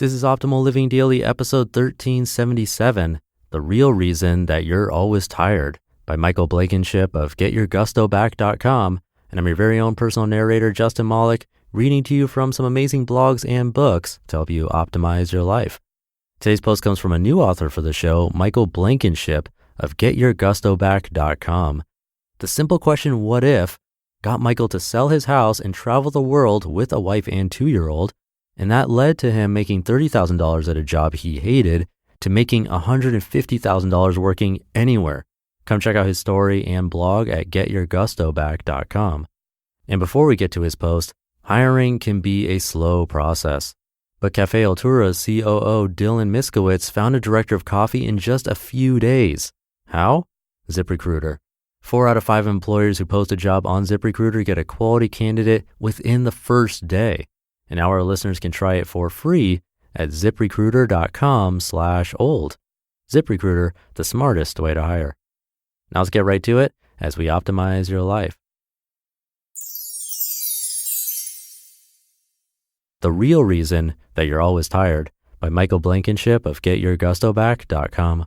This is Optimal Living Daily, episode 1377, The Real Reason That You're Always Tired, by Michael Blankenship of GetYourGustoBack.com. And I'm your very own personal narrator, Justin Malik, reading to you from some amazing blogs and books to help you optimize your life. Today's post comes from a new author for the show, Michael Blankenship of GetYourGustoBack.com. The simple question, what if, got Michael to sell his house and travel the world with a wife and 2-year-old, and that led to him making $30,000 at a job he hated to making $150,000 working anywhere. Come check out his story and blog at GetYourGustoBack.com. And before we get to his post, hiring can be a slow process. But Cafe Altura's COO Dylan Miskowitz found a director of coffee in just a few days. How? ZipRecruiter. 4 out of 5 employers who post a job on ZipRecruiter get a quality candidate within the first day. And now our listeners can try it for free at ZipRecruiter.com/old. ZipRecruiter, the smartest way to hire. Now let's get right to it as we optimize your life. The Real Reason That You're Always Tired, by Michael Blankenship of GetYourGustoBack.com.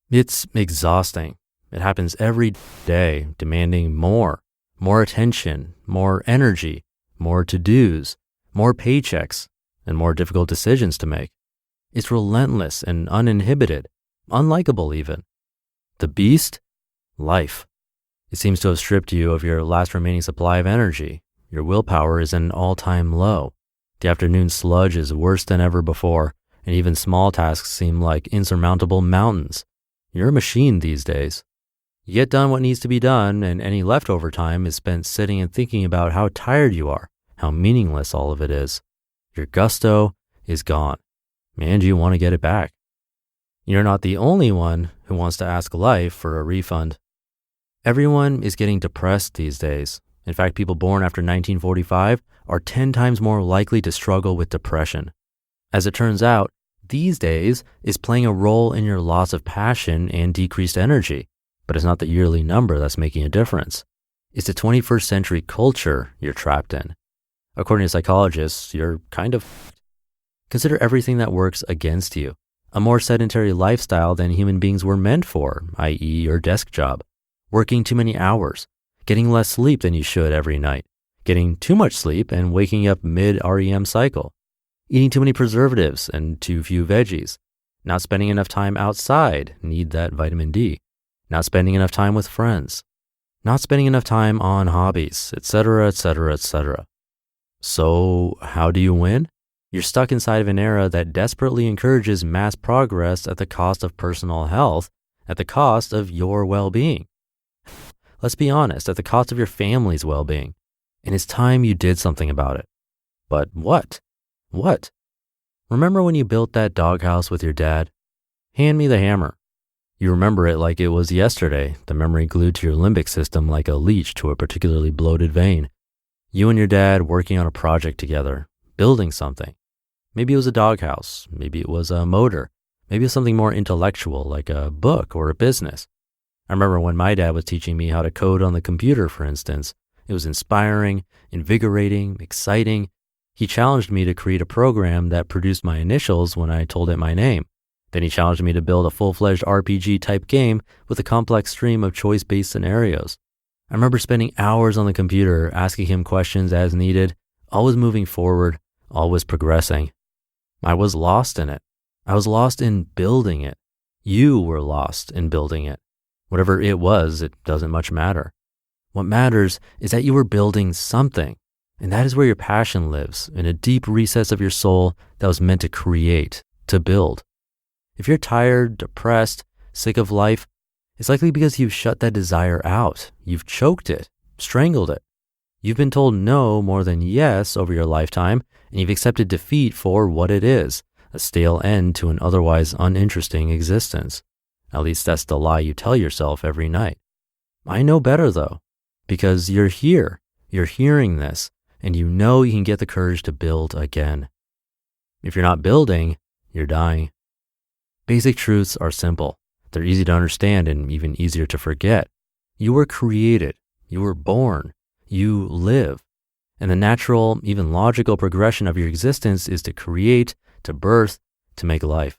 It's exhausting. It happens every day, demanding more attention, more energy, more to-dos, more paychecks, and more difficult decisions to make. It's relentless and uninhibited, unlikable even. The beast? Life. It seems to have stripped you of your last remaining supply of energy. Your willpower is at an all-time low. The afternoon sludge is worse than ever before, and even small tasks seem like insurmountable mountains. You're a machine these days. You get done what needs to be done, and any leftover time is spent sitting and thinking about how tired you are, how meaningless all of it is. Your gusto is gone, and you want to get it back. You're not the only one who wants to ask life for a refund. Everyone is getting depressed these days. In fact, people born after 1945 are 10 times more likely to struggle with depression. As it turns out, these days is playing a role in your loss of passion and decreased energy. But it's not the yearly number that's making a difference. It's the 21st century culture you're trapped in. According to psychologists, you're kind of Consider everything that works against you. A more sedentary lifestyle than human beings were meant for, i.e. your desk job. Working too many hours. Getting less sleep than you should every night. Getting too much sleep and waking up mid-REM cycle. Eating too many preservatives and too few veggies. Not spending enough time outside, need that vitamin D. Not spending enough time with friends, not spending enough time on hobbies, etc., etc., etc. So how do you win? You're stuck inside of an era that desperately encourages mass progress at the cost of personal health, at the cost of your well-being. Let's be honest, at the cost of your family's well-being. And it's time you did something about it. But what? What? Remember when you built that doghouse with your dad? Hand me the hammer. You remember it like it was yesterday, the memory glued to your limbic system like a leech to a particularly bloated vein. You and your dad working on a project together, building something. Maybe it was a doghouse, maybe it was a motor, maybe it was something more intellectual like a book or a business. I remember when my dad was teaching me how to code on the computer, for instance. It was inspiring, invigorating, exciting. He challenged me to create a program that produced my initials when I told it my name. Then he challenged me to build a full-fledged RPG-type game with a complex stream of choice-based scenarios. I remember spending hours on the computer asking him questions as needed, always moving forward, always progressing. I was lost in it. I was lost in building it. You were lost in building it. Whatever it was, it doesn't much matter. What matters is that you were building something, and that is where your passion lives, in a deep recess of your soul that was meant to create, to build. If you're tired, depressed, sick of life, it's likely because you've shut that desire out. You've choked it, strangled it. You've been told no more than yes over your lifetime, and you've accepted defeat for what it is, a stale end to an otherwise uninteresting existence. At least that's the lie you tell yourself every night. I know better though, because you're here, you're hearing this, and you know you can get the courage to build again. If you're not building, you're dying. Basic truths are simple. They're easy to understand and even easier to forget. You were created. You were born. You live. And the natural, even logical progression of your existence is to create, to birth, to make life.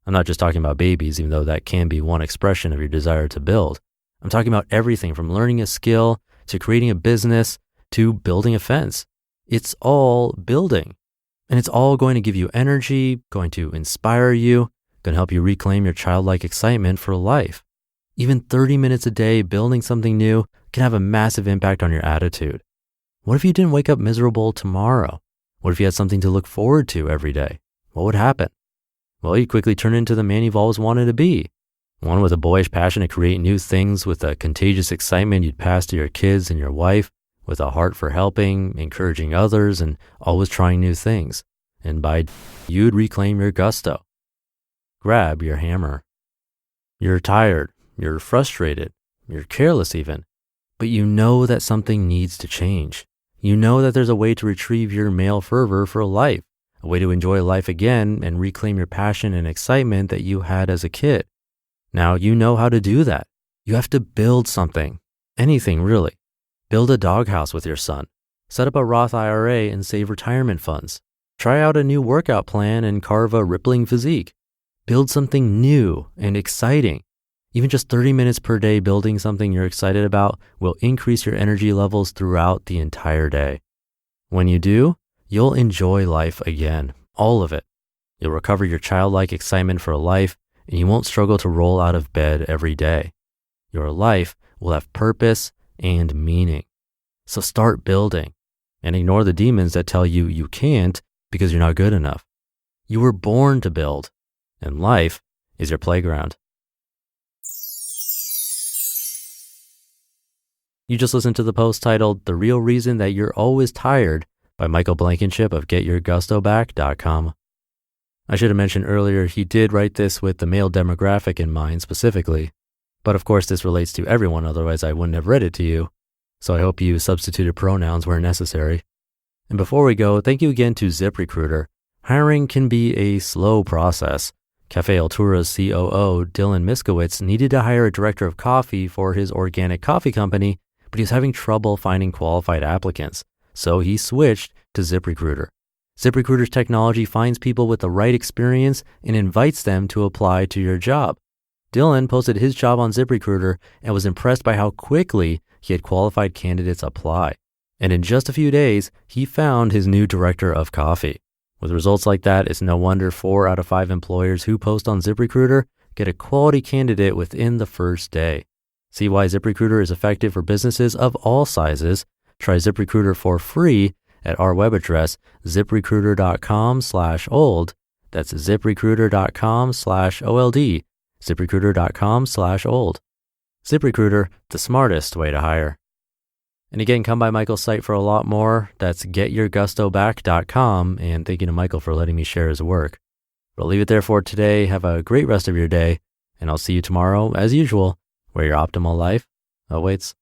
I'm not just talking about babies, even though that can be one expression of your desire to build. I'm talking about everything from learning a skill to creating a business to building a fence. It's all building. And it's all going to give you energy, going to inspire you, going to help you reclaim your childlike excitement for life. Even 30 minutes a day building something new can have a massive impact on your attitude. What if you didn't wake up miserable tomorrow? What if you had something to look forward to every day? What would happen? Well, you'd quickly turn into the man you've always wanted to be. One with a boyish passion to create new things, with a contagious excitement you'd pass to your kids and your wife, with a heart for helping, encouraging others, and always trying new things. And you'd reclaim your gusto. Grab your hammer. You're tired, you're frustrated, you're careless even, but you know that something needs to change. You know that there's a way to retrieve your male fervor for life, a way to enjoy life again and reclaim your passion and excitement that you had as a kid. Now you know how to do that. You have to build something, anything really. Build a doghouse with your son. Set up a Roth IRA and save retirement funds. Try out a new workout plan and carve a rippling physique. Build something new and exciting. Even just 30 minutes per day building something you're excited about will increase your energy levels throughout the entire day. When you do, you'll enjoy life again, all of it. You'll recover your childlike excitement for life, and you won't struggle to roll out of bed every day. Your life will have purpose and meaning. So start building and ignore the demons that tell you you can't because you're not good enough. You were born to build, and life is your playground. You just listened to the post titled "The Real Reason That You're Always Tired" by Michael Blankenship of GetYourGustoBack.com. I should have mentioned earlier, he did write this with the male demographic in mind specifically. But of course, this relates to everyone, otherwise I wouldn't have read it to you. So I hope you substituted pronouns where necessary. And before we go, thank you again to ZipRecruiter. Hiring can be a slow process. Cafe Altura's COO, Dylan Miskowitz, needed to hire a director of coffee for his organic coffee company, but he was having trouble finding qualified applicants. So he switched to ZipRecruiter. ZipRecruiter's technology finds people with the right experience and invites them to apply to your job. Dylan posted his job on ZipRecruiter and was impressed by how quickly he had qualified candidates apply. And in just a few days, he found his new director of coffee. With results like that, it's no wonder 4 out of 5 employers who post on ZipRecruiter get a quality candidate within the first day. See why ZipRecruiter is effective for businesses of all sizes. Try ZipRecruiter for free at our web address, ziprecruiter.com/old. That's ziprecruiter.com/OLD. ZipRecruiter.com/old. ZipRecruiter, the smartest way to hire. And again, come by Michael's site for a lot more. That's GetYourGustoBack.com. And thank you to Michael for letting me share his work. But I'll leave it there for today. Have a great rest of your day. And I'll see you tomorrow, as usual, where your optimal life awaits.